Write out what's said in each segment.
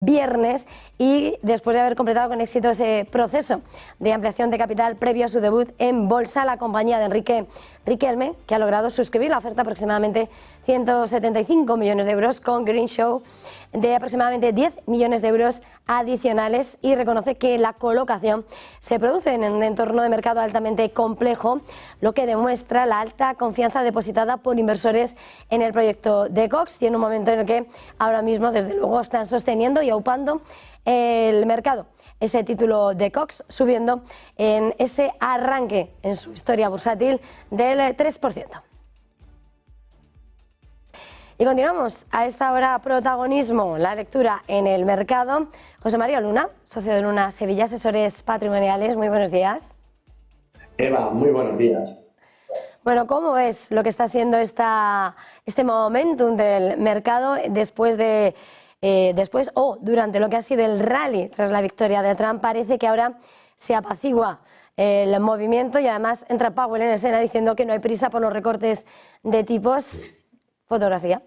viernes y después de haber completado con éxito ese proceso de ampliación de capital previo a su debut en bolsa, la compañía de Enrique Riquelme, que ha logrado suscribir la oferta aproximadamente 175 millones de euros con Greenshow de aproximadamente 10 millones de euros adicionales, y reconoce que la colocación se produce en un entorno de mercado altamente complejo, lo que demuestra la alta confianza depositada por inversores en el proyecto de Cox, y en un momento en el que ahora mismo desde luego están sosteniendo y aupando el mercado ese título de Cox, subiendo en ese arranque en su historia bursátil del 3%. Y continuamos a esta hora, protagonismo, la lectura en el mercado. José María Luna, socio de Luna Sevilla, asesores patrimoniales, muy buenos días. Eva, muy buenos días. Bueno, ¿cómo es lo que está siendo este momentum del mercado durante lo que ha sido el rally tras la victoria de Trump? Parece que ahora se apacigua el movimiento y además entra Powell en escena diciendo que no hay prisa por los recortes de tipos. Fotografía.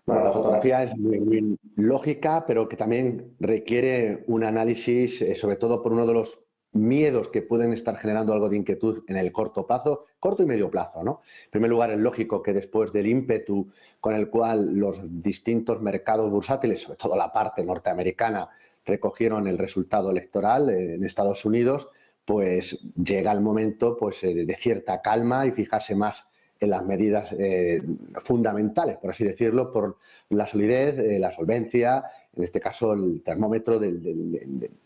Bueno, la fotografía es muy lógica, pero que también requiere un análisis, sobre todo por uno de los miedos que pueden estar generando algo de inquietud en el corto plazo, corto y medio plazo, ¿no? En primer lugar, es lógico que después del ímpetu con el cual los distintos mercados bursátiles, sobre todo la parte norteamericana, recogieron el resultado electoral en Estados Unidos, pues llega el momento pues, de cierta calma y fijarse más en las medidas fundamentales, por así decirlo, por la solidez, la solvencia, en este caso el termómetro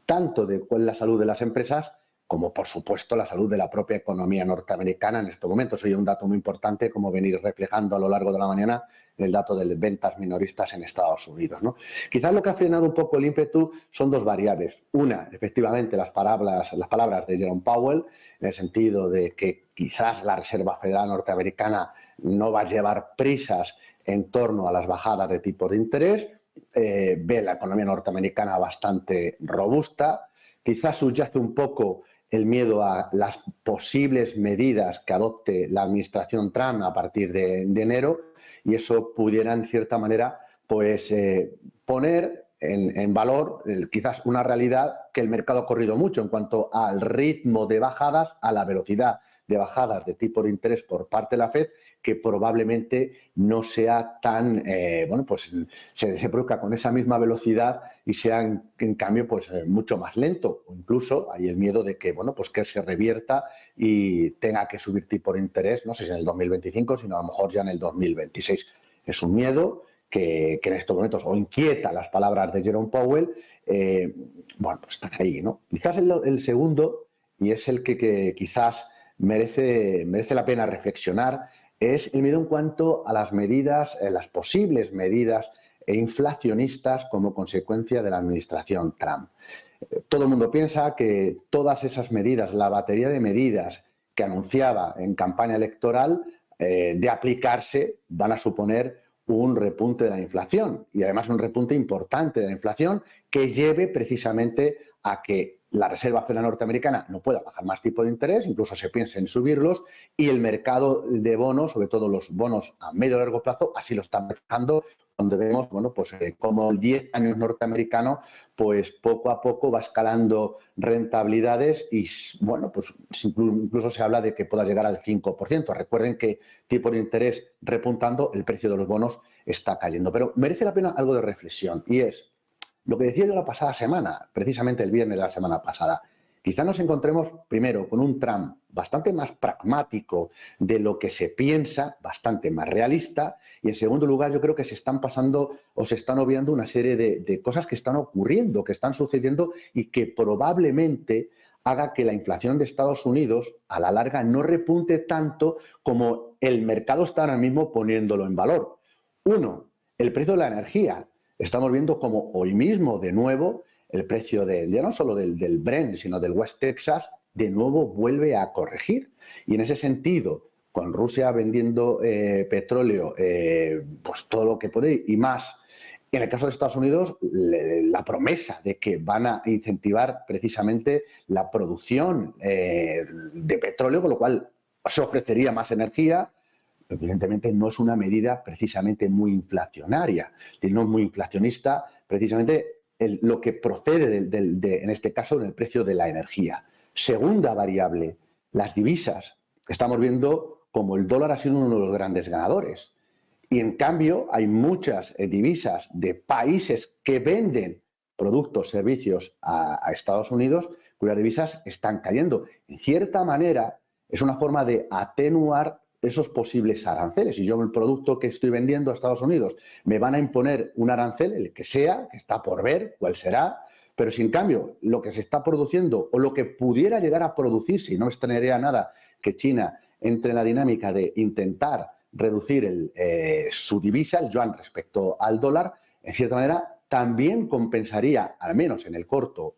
tanto de cuál es la salud de las empresas como, por supuesto, la salud de la propia economía norteamericana en estos momentos. Hoy un dato muy importante, como venir reflejando a lo largo de la mañana, el dato de ventas minoristas en Estados Unidos, ¿no? Quizás lo que ha frenado un poco el ímpetu son dos variables. Una, efectivamente, las palabras de Jerome Powell, en el sentido de que quizás la Reserva Federal norteamericana no va a llevar prisas en torno a las bajadas de tipos de interés, ve la economía norteamericana bastante robusta, quizás subyace un poco el miedo a las posibles medidas que adopte la administración Trump a partir de enero, y eso pudiera en cierta manera pues poner en valor quizás una realidad que el mercado ha corrido mucho en cuanto al ritmo de bajadas, a la velocidad de bajadas de tipo de interés por parte de la FED, que probablemente no sea tan, pues se produzca con esa misma velocidad y sea en cambio pues mucho más lento, o incluso hay el miedo de que, pues que se revierta y tenga que subir tipo de interés, no sé si en el 2025, sino a lo mejor ya en el 2026. Es un miedo que en estos momentos o inquieta las palabras de Jerome Powell, pues están ahí, ¿no? Quizás el segundo, y es el que quizás merece la pena reflexionar, es el miedo en cuanto a las medidas, las posibles medidas inflacionistas como consecuencia de la administración Trump. Todo el mundo piensa que todas esas medidas, la batería de medidas que anunciaba en campaña electoral, de aplicarse, van a suponer un repunte de la inflación, y además un repunte importante de la inflación que lleve precisamente a que la Reserva Federal norteamericana no pueda bajar más tipo de interés, incluso se piense en subirlos, y el mercado de bonos, sobre todo los bonos a medio y largo plazo, así lo están reflejando, donde vemos como el 10 años norteamericano pues poco a poco va escalando rentabilidades y pues incluso se habla de que pueda llegar al 5%. Recuerden que tipo de interés repuntando, el precio de los bonos está cayendo. Pero merece la pena algo de reflexión, y es lo que decía yo la pasada semana, precisamente el viernes de la semana pasada. Quizá nos encontremos primero con un Trump bastante más pragmático de lo que se piensa, bastante más realista, y en segundo lugar yo creo que se están pasando o se están obviando una serie de cosas que están ocurriendo, que están sucediendo y que probablemente haga que la inflación de Estados Unidos a la larga no repunte tanto como el mercado está ahora mismo poniéndolo en valor. Uno, el precio de la energía. Estamos viendo como hoy mismo, de nuevo, el precio ya no solo del Brent, sino del West Texas, de nuevo vuelve a corregir. Y en ese sentido, con Rusia vendiendo petróleo, pues todo lo que puede y más. En el caso de Estados Unidos, la promesa de que van a incentivar precisamente la producción de petróleo, con lo cual se ofrecería más energía, evidentemente no es una medida precisamente muy inflacionaria, no es muy inflacionista, precisamente lo que procede en este caso del precio de la energía. Segunda variable, las divisas. Estamos viendo como el dólar ha sido uno de los grandes ganadores. Y en cambio hay muchas divisas de países que venden productos, servicios a Estados Unidos, cuyas divisas están cayendo. En cierta manera, es una forma de atenuar esos posibles aranceles. Si yo el producto que estoy vendiendo a Estados Unidos me van a imponer un arancel, el que sea, que está por ver cuál será, pero si en cambio lo que se está produciendo o lo que pudiera llegar a producirse, y no me extrañaría nada que China entre en la dinámica de intentar reducir su divisa, el yuan, respecto al dólar, en cierta manera también compensaría, al menos en el corto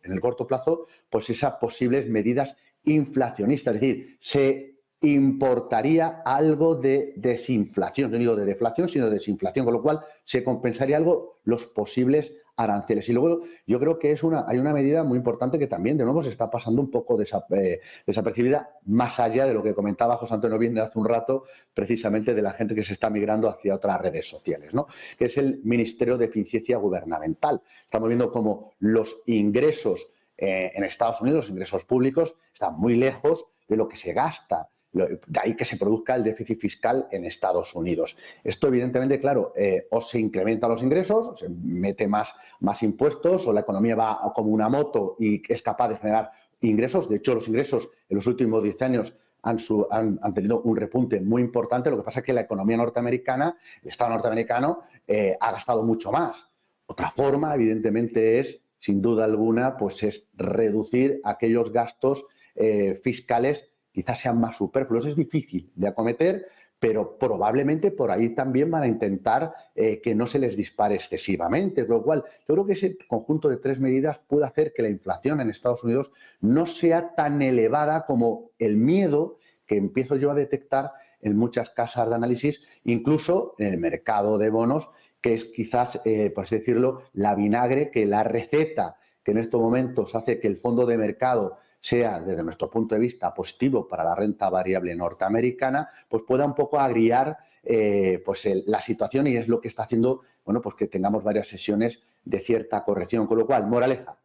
plazo, pues esas posibles medidas inflacionistas. Es decir, se importaría algo de desinflación, no digo de deflación, sino de desinflación, con lo cual se compensaría algo los posibles aranceles. Y luego yo creo que hay una medida muy importante que también, de nuevo, se está pasando un poco desapercibida, más allá de lo que comentaba José Antonio Bien hace un rato, precisamente de la gente que se está migrando hacia otras redes sociales, ¿no? Que es el Ministerio de Eficiencia Gubernamental. Estamos viendo cómo los ingresos en Estados Unidos, los ingresos públicos, están muy lejos de lo que se gasta. De ahí que se produzca el déficit fiscal en Estados Unidos. Esto, evidentemente, claro, o se incrementan los ingresos, o se mete más impuestos, o la economía va como una moto y es capaz de generar ingresos. De hecho, los ingresos en los últimos 10 años han tenido un repunte muy importante. Lo que pasa es que la economía norteamericana, el Estado norteamericano, ha gastado mucho más. Otra forma, evidentemente, es, sin duda alguna, pues es reducir aquellos gastos fiscales quizás sean más superfluos. Es difícil de acometer, pero probablemente por ahí también van a intentar que no se les dispare excesivamente. Con lo cual, yo creo que ese conjunto de 3 medidas puede hacer que la inflación en Estados Unidos no sea tan elevada como el miedo que empiezo yo a detectar en muchas casas de análisis, incluso en el mercado de bonos, que es quizás, por así decirlo, la vinagre, que la receta que en estos momentos hace que el fondo de mercado sea, desde nuestro punto de vista, positivo para la renta variable norteamericana, pues pueda un poco agriar la situación, y es lo que está haciendo, bueno, pues que tengamos varias sesiones de cierta corrección. Con lo cual, moraleja,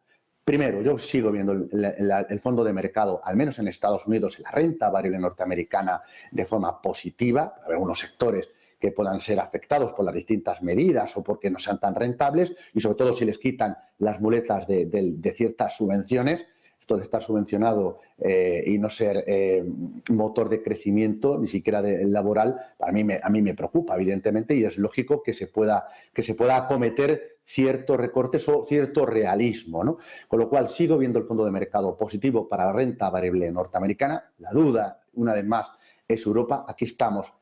primero, yo sigo viendo el fondo de mercado, al menos en Estados Unidos, en la renta variable norteamericana, de forma positiva. Hay algunos sectores que puedan ser afectados por las distintas medidas o porque no sean tan rentables, y sobre todo si les quitan las muletas de ciertas subvenciones, de estar subvencionado y no ser motor de crecimiento, ni siquiera laboral, a mí me preocupa, evidentemente, y es lógico que se pueda acometer ciertos recortes o cierto realismo, ¿no? Con lo cual, sigo viendo el fondo de mercado positivo para la renta variable norteamericana. La duda, una vez más, es Europa. Aquí estamos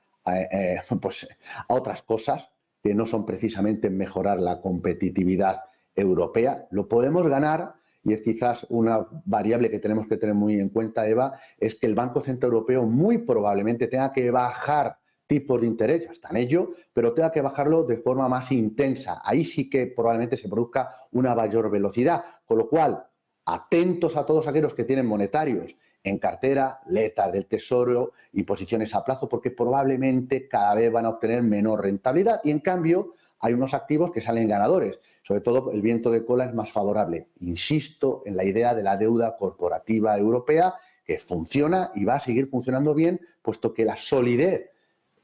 pues, a otras cosas que no son precisamente mejorar la competitividad europea. Lo podemos ganar. Y es quizás una variable que tenemos que tener muy en cuenta, Eva, es que el Banco Central Europeo muy probablemente tenga que bajar tipos de interés, ya está en ello, pero tenga que bajarlo de forma más intensa. Ahí sí que probablemente se produzca una mayor velocidad, con lo cual, atentos a todos aquellos que tienen monetarios en cartera, letras del Tesoro y posiciones a plazo, porque probablemente cada vez van a obtener menor rentabilidad, y en cambio hay unos activos que salen ganadores. Sobre todo, el viento de cola es más favorable. Insisto en la idea de la deuda corporativa europea, que funciona y va a seguir funcionando bien, puesto que la solidez,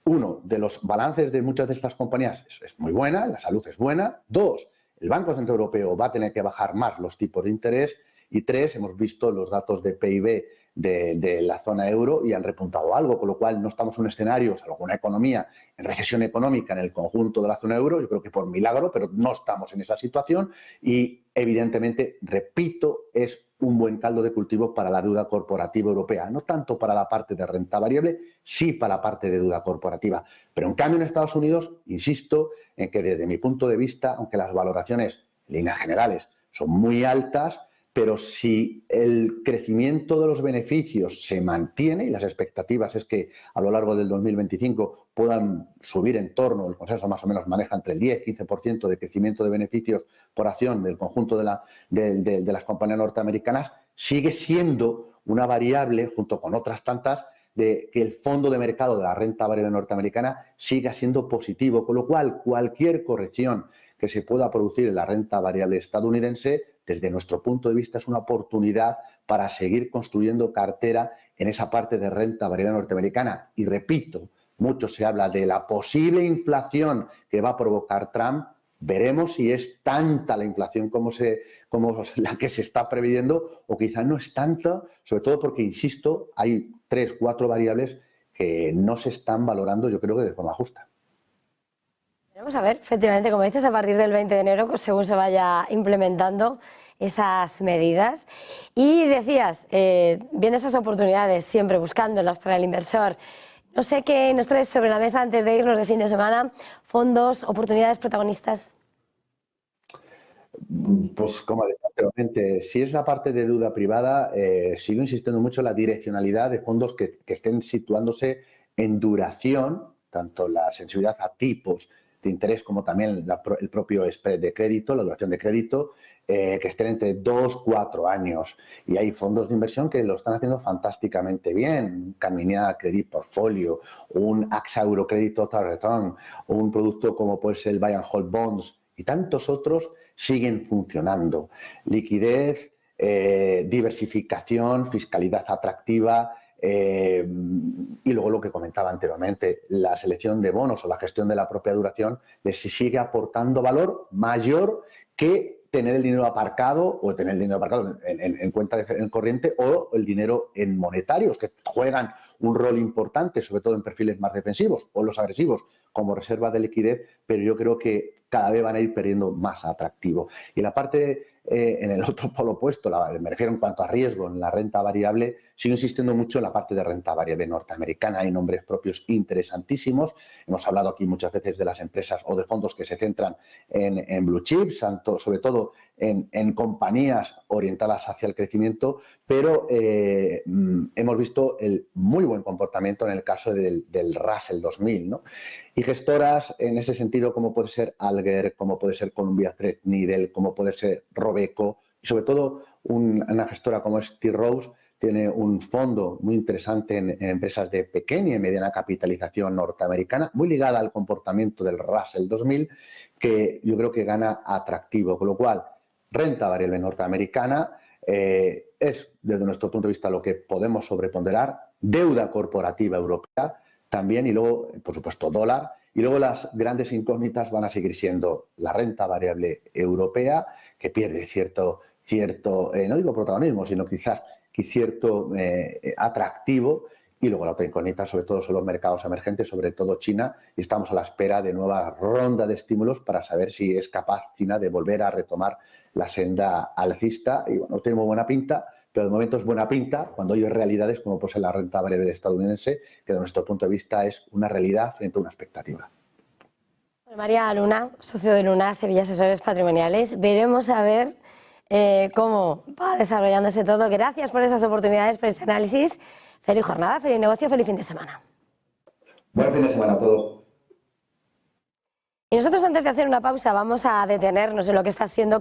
uno, de los balances de muchas de estas compañías es muy buena, la salud es buena. 2, el Banco Central Europeo va a tener que bajar más los tipos de interés. Y 3, hemos visto los datos de PIB de la zona euro y han repuntado algo, con lo cual no estamos en un escenario, salvo una economía en recesión económica en el conjunto de la zona euro, yo creo que por milagro, pero no estamos en esa situación, y evidentemente, repito, es un buen caldo de cultivo para la deuda corporativa europea, no tanto para la parte de renta variable, sí para la parte de deuda corporativa. Pero en cambio en Estados Unidos, insisto en que desde mi punto de vista, aunque las valoraciones en líneas generales son muy altas, pero si el crecimiento de los beneficios se mantiene, y las expectativas es que a lo largo del 2025 puedan subir en torno, el consenso más o menos maneja entre el 10 y 15% de crecimiento de beneficios por acción del conjunto de las compañías norteamericanas, sigue siendo una variable, junto con otras tantas, de que el fondo de mercado de la renta variable norteamericana siga siendo positivo, con lo cual cualquier corrección que se pueda producir en la renta variable estadounidense, desde nuestro punto de vista, es una oportunidad para seguir construyendo cartera en esa parte de renta variable norteamericana. Y repito, mucho se habla de la posible inflación que va a provocar Trump. Veremos si es tanta la inflación como la que se está previendo, o quizás no es tanta, sobre todo porque, insisto, hay 3, 4 variables que no se están valorando, yo creo que de forma justa. Vamos a ver, efectivamente, como dices, a partir del 20 de enero, pues, según se vaya implementando esas medidas. Y decías, viendo esas oportunidades, siempre buscándolas para el inversor, no sé qué nos traes sobre la mesa antes de irnos de fin de semana, fondos, oportunidades, protagonistas. Pues como decía anteriormente, si es la parte de deuda privada, sigo insistiendo mucho en la direccionalidad de fondos que estén situándose en duración, tanto la sensibilidad a tipos de interés como también el propio spread de crédito, la duración de crédito, que estén entre 2 y 4 años. Y hay fondos de inversión que lo están haciendo fantásticamente bien. Carmignac Credit Portfolio, un AXA Eurocredit Total Return, un producto como puede ser el Buy and Hold Bonds y tantos otros siguen funcionando. Liquidez, diversificación, fiscalidad atractiva, y luego lo que comentaba anteriormente, la selección de bonos o la gestión de la propia duración les sigue aportando valor mayor que tener el dinero aparcado o tener el dinero aparcado en cuenta en corriente o el dinero en monetarios, que juegan un rol importante, sobre todo en perfiles más defensivos o los agresivos como reserva de liquidez, pero yo creo que cada vez van a ir perdiendo más atractivo. Y la parte, en el otro polo opuesto, me refiero en cuanto a riesgo, en la renta variable, sigo insistiendo mucho en la parte de renta variable norteamericana. Hay nombres propios interesantísimos. Hemos hablado aquí muchas veces de las empresas o de fondos que se centran en blue chips, sobre todo en compañías orientadas hacia el crecimiento, pero hemos visto el muy buen comportamiento en el caso del Russell 2000, ¿no? Y gestoras en ese sentido, como puede ser Alger, como puede ser Columbia Threadneedle, como puede ser Robeco, y sobre todo una gestora como es T. Rowe tiene un fondo muy interesante en empresas de pequeña y mediana capitalización norteamericana, muy ligada al comportamiento del Russell 2000, que yo creo que gana atractivo, con lo cual renta variable norteamericana es, desde nuestro punto de vista, lo que podemos sobreponderar, deuda corporativa europea también, y luego, por supuesto, dólar, y luego las grandes incógnitas van a seguir siendo la renta variable europea, que pierde cierto no digo protagonismo, sino quizás cierto atractivo, y luego la otra incógnita sobre todo son los mercados emergentes, sobre todo China, y estamos a la espera de nueva ronda de estímulos para saber si es capaz China de volver a retomar la senda alcista, y bueno, tiene muy buena pinta, pero de momento es buena pinta cuando hay realidades como puede ser la renta variable estadounidense, que de nuestro punto de vista es una realidad frente a una expectativa. María Luna, socio de Luna, Sevilla Asesores Patrimoniales. Veremos a ver cómo va desarrollándose todo. Gracias por esas oportunidades, por este análisis. Feliz jornada, feliz negocio, feliz fin de semana. Buen fin de semana a todos. Y nosotros, antes de hacer una pausa, vamos a detenernos en lo que está siendo